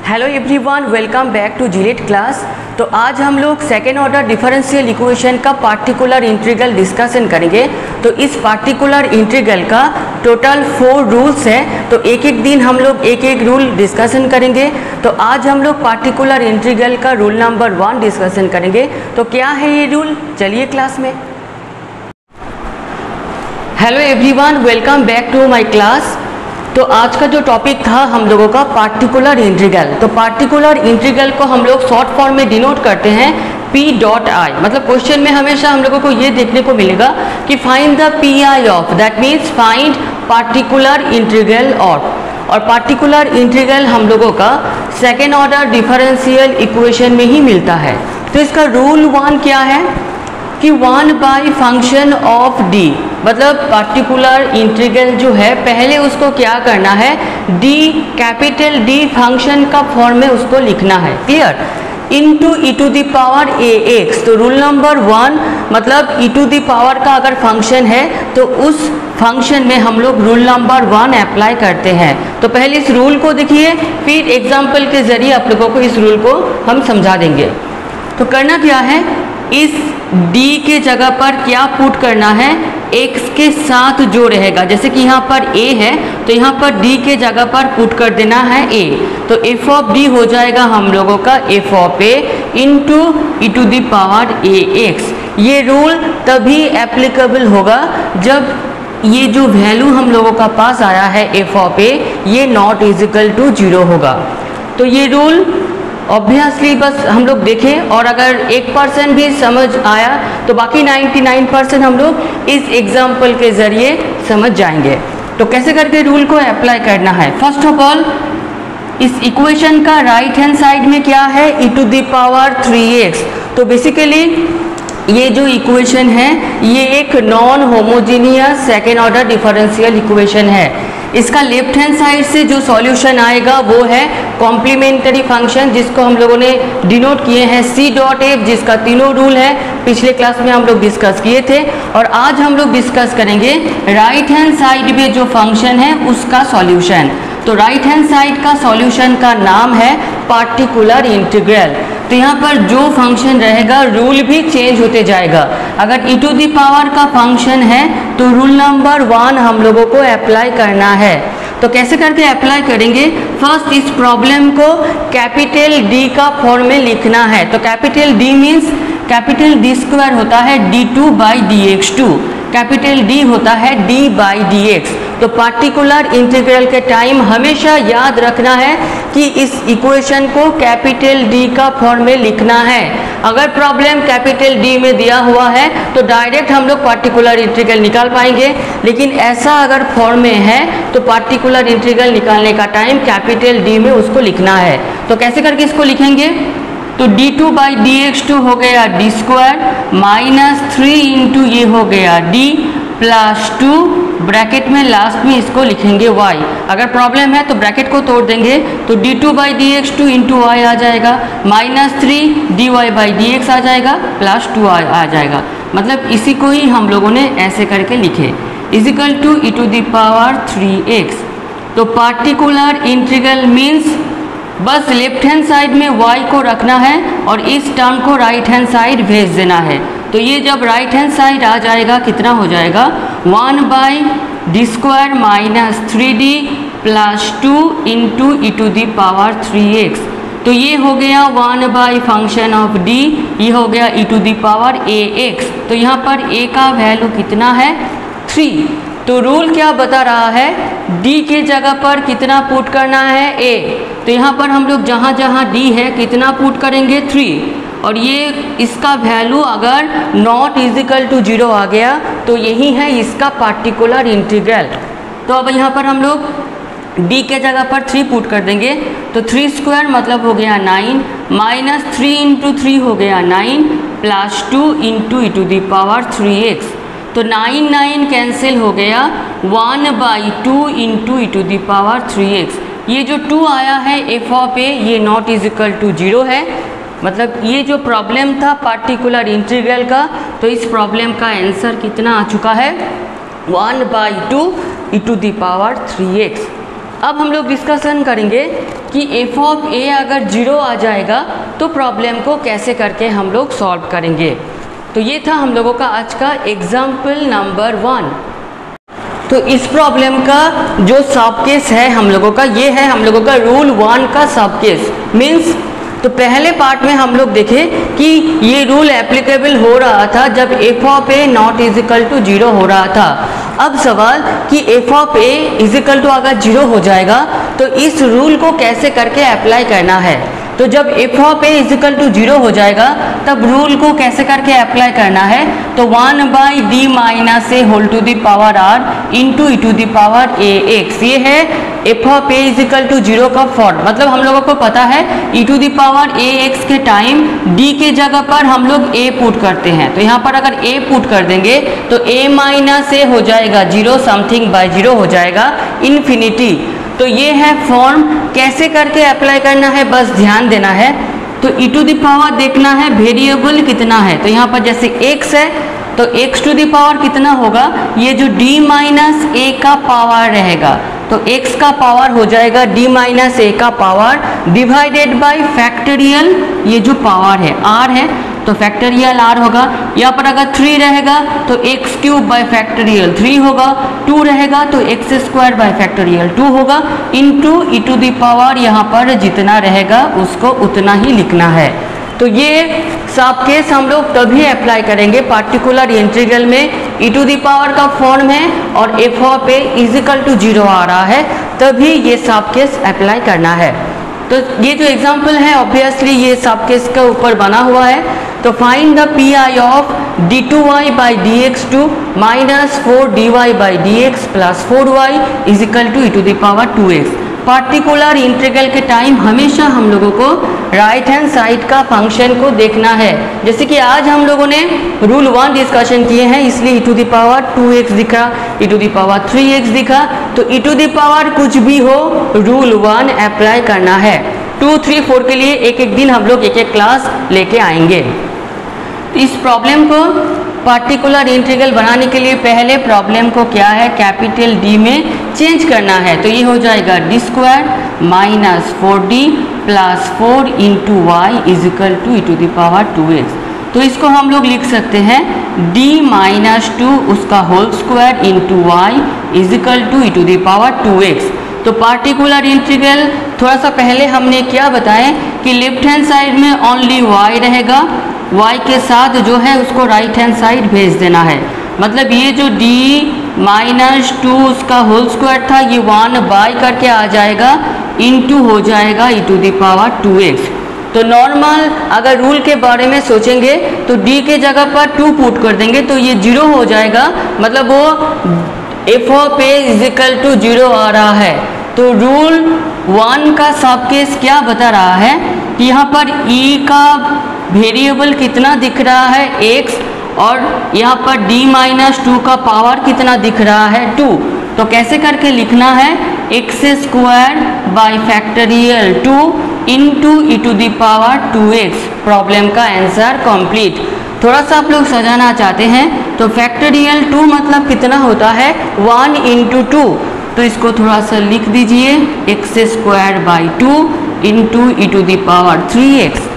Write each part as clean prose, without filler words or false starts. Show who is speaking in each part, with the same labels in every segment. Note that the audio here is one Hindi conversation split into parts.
Speaker 1: Hello everyone, welcome back to Gillette class. तो आज हम लोग सेकेंड ऑर्डर डिफरेंशियल इक्वेशन का पार्टिकुलर इंटीग्रल डिस्कशन करेंगे। तो इस पार्टिकुलर इंटीग्रल का टोटल 4 रूल्स है, तो एक एक दिन हम लोग एक एक रूल डिस्कशन करेंगे। तो आज हम लोग पार्टिकुलर इंटीग्रल का रूल नंबर 1 डिस्कशन करेंगे। तो क्या है ये रूल, चलिए क्लास में। Hello everyone, welcome back to my class. तो आज का जो टॉपिक था हम लोगों का पार्टिकुलर इंटीग्रल। तो पार्टिकुलर इंटीग्रल को हम लोग शॉर्ट फॉर्म में डिनोट करते हैं P.I। मतलब क्वेश्चन में हमेशा हम लोगों को ये देखने को मिलेगा कि find the PI of, that means find particular integral of. और पार्टिकुलर इंटीग्रल हम लोगों का सेकेंड ऑर्डर डिफरेंशियल इक्वेशन में ही मिलता है। तो इसका रूल 1 क्या है कि 1 बाई फंक्शन ऑफ d, मतलब पार्टिकुलर इंटीग्रल जो है पहले उसको क्या करना है, d कैपिटल D फंक्शन का फॉर्म में उसको लिखना है, clear, into e to the power ax। तो रूल नंबर 1 मतलब e टू द पावर का अगर फंक्शन है तो उस फंक्शन में हम लोग रूल नंबर 1 अप्लाई करते हैं। तो पहले इस रूल को देखिए, फिर एग्जाम्पल के जरिए आप लोगों को इस रूल को हम समझा देंगे। तो करना क्या है, इस d के जगह पर क्या पुट करना है, x के साथ जो रहेगा, जैसे कि यहाँ पर a है तो यहाँ पर d के जगह पर पुट कर देना है a। तो f ऑफ d हो जाएगा हम लोगों का f of a into e to the power ax। ये रूल तभी एप्लीकेबल होगा जब ये जो वैल्यू हम लोगों का पास आया है f ऑफ a, ये नॉट इजिकल टू 0 होगा। तो ये रूल ऑब्वियसली बस हम लोग देखें, और अगर 1% भी समझ आया तो बाकी 99% हम लोग इस एग्जाम्पल के ज़रिए समझ जाएंगे। तो कैसे करके रूल को अप्लाई करना है, फर्स्ट ऑफ ऑल इस इक्वेशन का राइट हैंड साइड में क्या है, e to the power 3x। तो बेसिकली ये जो इक्वेशन है ये एक non homogeneous second order differential equation है। इसका लेफ्ट हैंड साइड से जो सॉल्यूशन आएगा वो है कॉम्प्लीमेंट्री फंक्शन, जिसको हम लोगों ने डिनोट किए हैं C.F, जिसका तीनों रूल है पिछले क्लास में हम लोग डिस्कस किए थे। और आज हम लोग डिस्कस करेंगे राइट हैंड साइड में जो फंक्शन है उसका सॉल्यूशन। तो राइट हैंड साइड का सॉल्यूशन का नाम है पार्टिकुलर इंटीग्रल। तो यहाँ पर जो फंक्शन रहेगा रूल भी चेंज होते जाएगा। अगर e टू द पावर का फंक्शन है तो रूल नंबर 1 हम लोगों को अप्लाई करना है। तो कैसे करके अप्लाई करेंगे, फर्स्ट इस प्रॉब्लम को कैपिटल D का फॉर्म में लिखना है। तो capital D means capital D square होता है d2 by dx2, capital D होता है d बाई dx। तो पार्टिकुलर इंटीग्रल के टाइम हमेशा याद रखना है कि इस इक्वेशन को कैपिटल D का फॉर्म में लिखना है। अगर प्रॉब्लम कैपिटल D में दिया हुआ है तो डायरेक्ट हम लोग पार्टिकुलर इंटीग्रल निकाल पाएंगे, लेकिन ऐसा अगर फॉर्म में है तो पार्टिकुलर इंटीग्रल निकालने का टाइम कैपिटल D में उसको लिखना है। तो कैसे करके इसको लिखेंगे, तो d2 बाई dx2 हो गया d स्क्वायर माइनस 3 इंटू ये हो गया d प्लस 2, ब्रैकेट में लास्ट में इसको लिखेंगे y। अगर प्रॉब्लम है तो ब्रैकेट को तोड़ देंगे, तो d2 by dx2 into y आ जाएगा, माइनस 3 dy बाई dx आ जाएगा, प्लस 2 आ जाएगा। मतलब इसी को ही हम लोगों ने ऐसे करके लिखे, equal to e to the power 3x। तो पार्टिकुलर इंटीग्रल मीन्स बस लेफ्ट हैंड साइड में y को रखना है और इस टर्म को राइट हैंड साइड भेज देना है। तो ये जब राइट हैंड साइड आ जाएगा कितना हो जाएगा, 1 by D square minus 3d plus 2 into E to the power 3x। तो ये हो गया 1 बाई फंक्शन ऑफ d, ये हो गया e to the power ax। तो यहाँ पर a का वैल्यू कितना है, 3। तो रूल क्या बता रहा है, d के जगह पर कितना पुट करना है, a। तो यहाँ पर हम लोग जहाँ जहाँ d है कितना पुट करेंगे, 3। और ये इसका वैल्यू अगर नॉट इजिकल टू 0 आ गया तो यही है इसका पार्टिकुलर इंटीग्रल। तो अब यहाँ पर हम लोग d के जगह पर 3 पुट कर देंगे, तो 3 स्क्वायर मतलब हो गया 9, माइनस 3 इंटू 3 हो गया 9, plus 2 into E to the power 3x। तो 9 9 कैंसिल हो गया, 1 by 2 into E to the power 3x। ये जो 2 आया है f ऑफ a, ये नॉट इजिकल टू 0 है। मतलब ये जो प्रॉब्लम था पार्टिकुलर इंटीग्रल का, तो इस प्रॉब्लम का आंसर कितना आ चुका है, 1 by 2 E to the power 3x। अब हम लोग डिस्कशन करेंगे कि एफ ऑफ ए अगर 0 आ जाएगा तो प्रॉब्लम को कैसे करके हम लोग सॉल्व करेंगे। तो ये था हम लोगों का आज का एग्जाम्पल नंबर 1। तो इस प्रॉब्लम का जो सब केस है हम लोगों का, ये है हम लोगों का रूल 1 का सब केस। मीन्स तो पहले पार्ट में हम लोग देखें कि ये रूल एप्लीकेबल हो रहा था जब F of A not is equal to 0 हो रहा था। अब सवाल कि F of A is equal to अगर 0 हो जाएगा तो इस रूल को कैसे करके अप्लाई करना है। तो जब F of A is equal to 0 हो जाएगा तब रूल को कैसे करके अप्लाई करना है। तो 1/d minus a whole to the power r into E to the power a x, ये है f of A is equal to 0 का फॉर्म। मतलब हम लोगों को पता है e to the power a x के टाइम d के जगह पर हम लोग a पुट करते हैं। तो यहाँ पर अगर a पुट कर देंगे तो a माइनस ए हो जाएगा 0 समथिंग बाय 0 हो जाएगा इन्फिनिटी। तो ये है फॉर्म, कैसे करके अप्लाई करना है बस ध्यान देना है। तो ई टू द पावर देखना है वेरिएबल कितना है। तो यहाँ पर जैसे x है तो x टू द पावर कितना होगा, ये जो d माइनस ए का पावर रहेगा तो x का पावर हो जाएगा d माइनस ए का पावर डिवाइडेड बाय फैक्टोरियल, ये जो पावर है r है तो फैक्टोरियल r होगा। यहाँ पर अगर 3 रहेगा तो x क्यूब बाय फैक्टोरियल 3 होगा, 2 रहेगा तो x स्क्वायर बाय फैक्टोरियल 2 होगा into E to the power यहाँ पर जितना रहेगा उसको उतना ही लिखना है। तो ये सब केस हम लोग तभी अप्लाई करेंगे पार्टिकुलर इंटीग्रल में ई टू द पावर का फॉर्म है और f of A is equal to 0 आ रहा है, तभी ये सब केस अप्लाई करना है। तो ये जो एग्जाम्पल है ऑब्वियसली ये सब केस के ऊपर बना हुआ है। तो find the P I of d2y by d x two minus 4dy by d x plus 4y is equal to e to the power 2x। Particular integral के टाइम हमेशा हम लोगों को राइट हैंड साइड का फंक्शन को देखना है। जैसे कि आज हम लोगों ने रूल 1 डिस्कशन किए हैं, इसलिए ई टू द पावर 2x दिखा, ई टू द पावर 3x दिखा। तो ई टू द पावर कुछ भी हो रूल 1 अप्लाई करना है। 2, 3, 4 के लिए एक एक दिन हम लोग एक एक क्लास लेके आएंगे। इस प्रॉब्लम को पार्टिकुलर इंटीग्रल बनाने के लिए पहले प्रॉब्लम को क्या है कैपिटल D में चेंज करना है। तो ये हो जाएगा d square minus 4d plus 4 into y is equal to e to the power 2x। तो इसको हम लोग लिख सकते हैं d माइनस 2 उसका whole square into y is equal to e to the power 2x। तो पार्टिकुलर इंटीग्रल थोड़ा सा पहले हमने क्या बताया कि लेफ्ट हैंड साइड में ओनली y रहेगा, y के साथ जो है उसको राइट हैंड साइड भेज देना है। मतलब ये जो d माइनस 2 उसका होल स्क्वायर था ये 1 करके आ जाएगा इंटू हो जाएगा ई टू द पावर 2x। तो नॉर्मल अगर रूल के बारे में सोचेंगे तो d के जगह पर 2 पुट कर देंगे तो ये 0 हो जाएगा, मतलब वो f of A is equal to 0 आ रहा है। तो रूल 1 का सब केस क्या बता रहा है कि यहाँ पर e का वेरिएबल कितना दिख रहा है x और यहाँ पर d माइनस 2 का पावर कितना दिख रहा है 2। तो कैसे करके लिखना है x square by factorial 2 into E to the power 2x। Problem का आंसर कंप्लीट। थोड़ा सा आप लोग सजाना चाहते हैं तो फैक्टोरियल 2 मतलब कितना होता है 1 इंटू 2। तो इसको थोड़ा सा लिख दीजिए x square by 2 into E to the power 3x।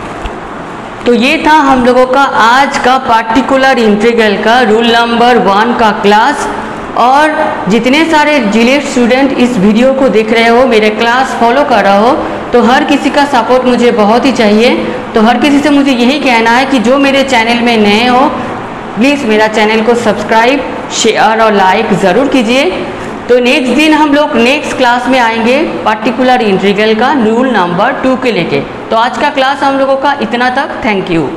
Speaker 1: तो ये था हम लोगों का आज का पार्टिकुलर इंटीग्रल का रूल नंबर 1 का क्लास। और जितने सारे जिलेट स्टूडेंट इस वीडियो को देख रहे हो, मेरे क्लास फॉलो कर रहे हो, तो हर किसी का सपोर्ट मुझे बहुत ही चाहिए। तो हर किसी से मुझे यही कहना है कि जो मेरे चैनल में नए हो प्लीज़ मेरा चैनल को सब्सक्राइब, शेयर और लाइक ज़रूर कीजिए। तो नेक्स्ट दिन हम लोग नेक्स्ट क्लास में आएंगे पार्टिकुलर इंटीग्रल का रूल नंबर 2 के लेके। तो आज का क्लास हम लोगों का इतना तक। Thank you.